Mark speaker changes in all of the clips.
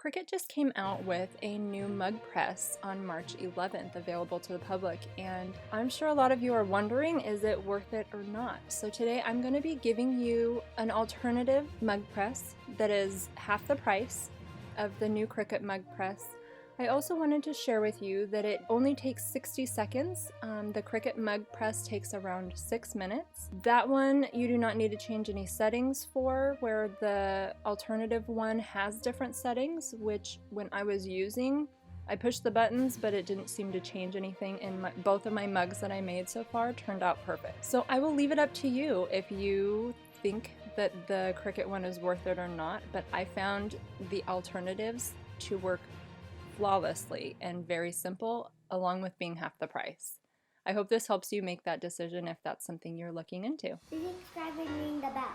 Speaker 1: Cricut just came out with a new mug press on March 11th, available to the public, and I'm sure a lot of you are wondering, is it worth it or not? So today I'm going to be giving you an alternative mug press that is half the price of the new Cricut Mug Press. I also wanted to share with you that it only takes 60 seconds. The Cricut Mug Press takes around 6 minutes. That one you do not need to change any settings for, where the alternative one has different settings, which when I was using, I pushed the buttons, but it didn't seem to change anything, and both of my mugs that I made so far turned out perfect. So I will leave it up to you if you think that the Cricut one is worth it or not, but I found the alternatives to work flawlessly and very simple, along with being half the price. I hope this helps you make that decision if that's something you're looking into.
Speaker 2: Please subscribe and ring the bell.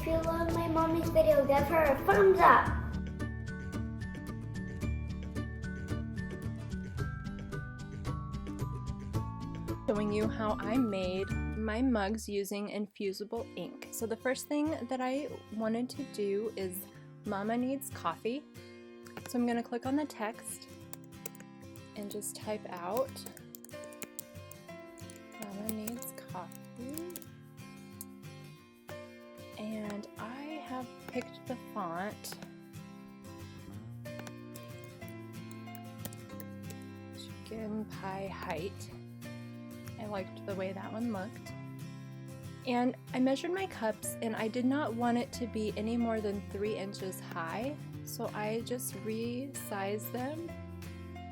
Speaker 2: you love my mommy's video, give her a thumbs up.
Speaker 1: Showing you how I made my mugs using infusible ink. So the first thing that I wanted to do is Mama needs coffee. So I'm going to click on the text and just type out Mama needs coffee. And I have picked the font Chicken Pie Height. I liked the way that one looked. And I measured my cups and I did not want it to be any more than 3 inches high, so I just resized them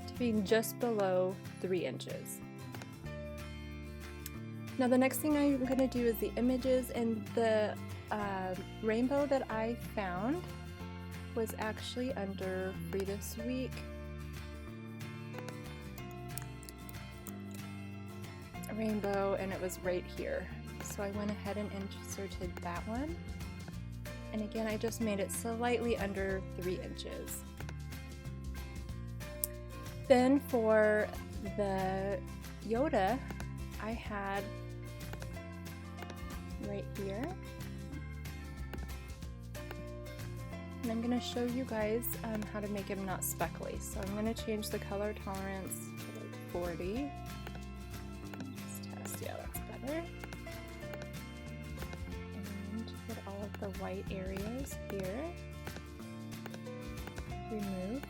Speaker 1: to being just below 3 inches. Now the next thing I'm going to do is the images, and the rainbow that I found was actually under Free This Week. Rainbow, and it was right here. So I went ahead and inserted that one. And again, I just made it slightly under 3 inches. Then for the Yoda, I had right here. And I'm going to show you guys how to make him not speckly. So I'm going to change the color tolerance to like 40. Yeah, that's better. And get all of the white areas here removed.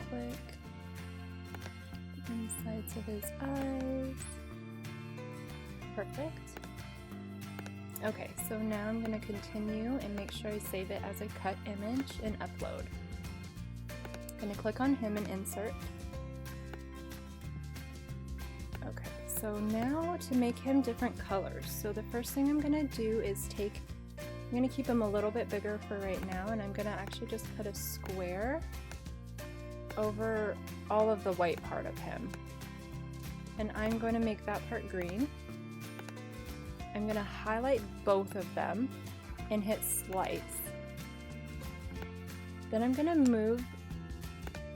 Speaker 1: Click insides of his eyes. Perfect. Okay, so now I'm going to continue and make sure I save it as a cut image and upload. I'm going to click on him and insert. Okay, so now to make him different colors. So the first thing I'm going to do is I'm going to keep him a little bit bigger for right now, and I'm going to actually just put a square over all of the white part of him. And I'm going to make that part green. I'm going to highlight both of them and hit slice. Then I'm going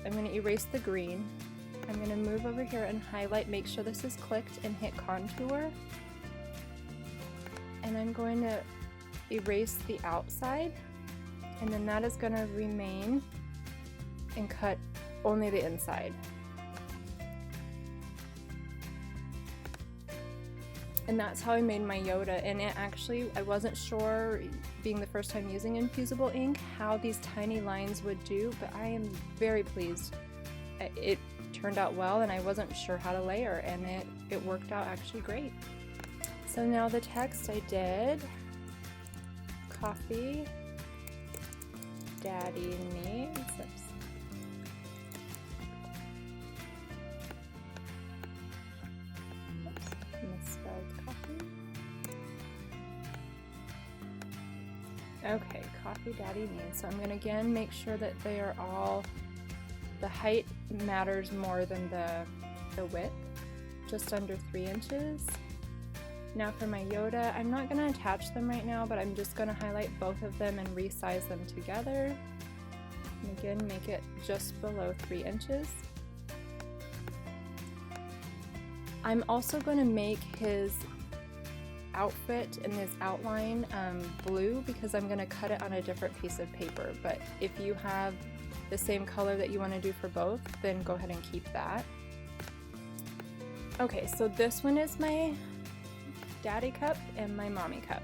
Speaker 1: to erase the green. I'm going to move over here and highlight, make sure this is clicked, and hit contour. And I'm going to erase the outside, and then that is going to remain and cut only the inside. And that's how I made my Yoda. And it actually, I wasn't sure, being the first time using infusible ink, how these tiny lines would do, but I am very pleased. It turned out well, and I wasn't sure how to layer, and it worked out actually great. So now the text I did, coffee daddy needs. Misspelled coffee. Okay, coffee daddy needs. So I'm going to again make sure that they are all, the height matters more than the width, just under 3 inches. Now for my Yoda, I'm not going to attach them right now, but I'm just going to highlight both of them and resize them together. And again, make it just below 3 inches. I'm also going to make his outfit and his outline blue, because I'm going to cut it on a different piece of paper. But if you have the same color that you want to do for both, then go ahead and keep that. Okay, so this one is my daddy cup and my mommy cup.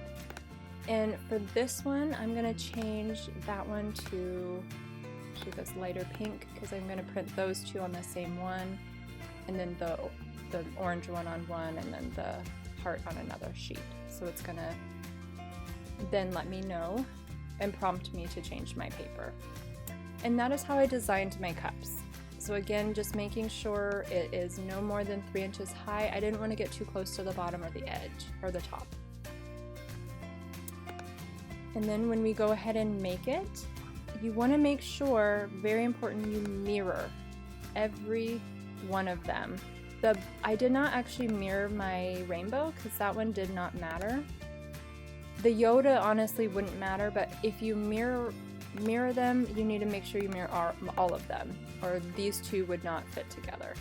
Speaker 1: And for this one, I'm going to change that one to this lighter pink, because I'm going to print those two on the same one, and then the orange one on one, and then the heart on another sheet. So it's going to then let me know and prompt me to change my paper. And that is how I designed my cups. So again, just making sure it is no more than 3 inches high. I didn't want to get too close to the bottom or the edge or the top. And then when we go ahead and make it, you want to make sure, very important, you mirror every one of them. I did not actually mirror my rainbow because that one did not matter. The Yoda honestly wouldn't matter, but if you mirror them, you need to make sure you mirror all of them, or these two would not fit together.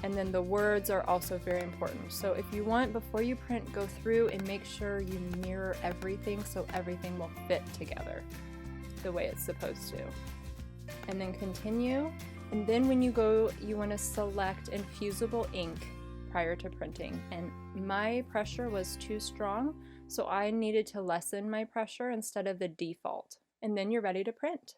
Speaker 1: And then the words are also very important. So if you want, before you print, go through and make sure you mirror everything so everything will fit together the way it's supposed to. And then continue. And then when you go, you want to select infusible ink prior to printing. And my pressure was too strong, so I needed to lessen my pressure instead of the default. And then you're ready to print.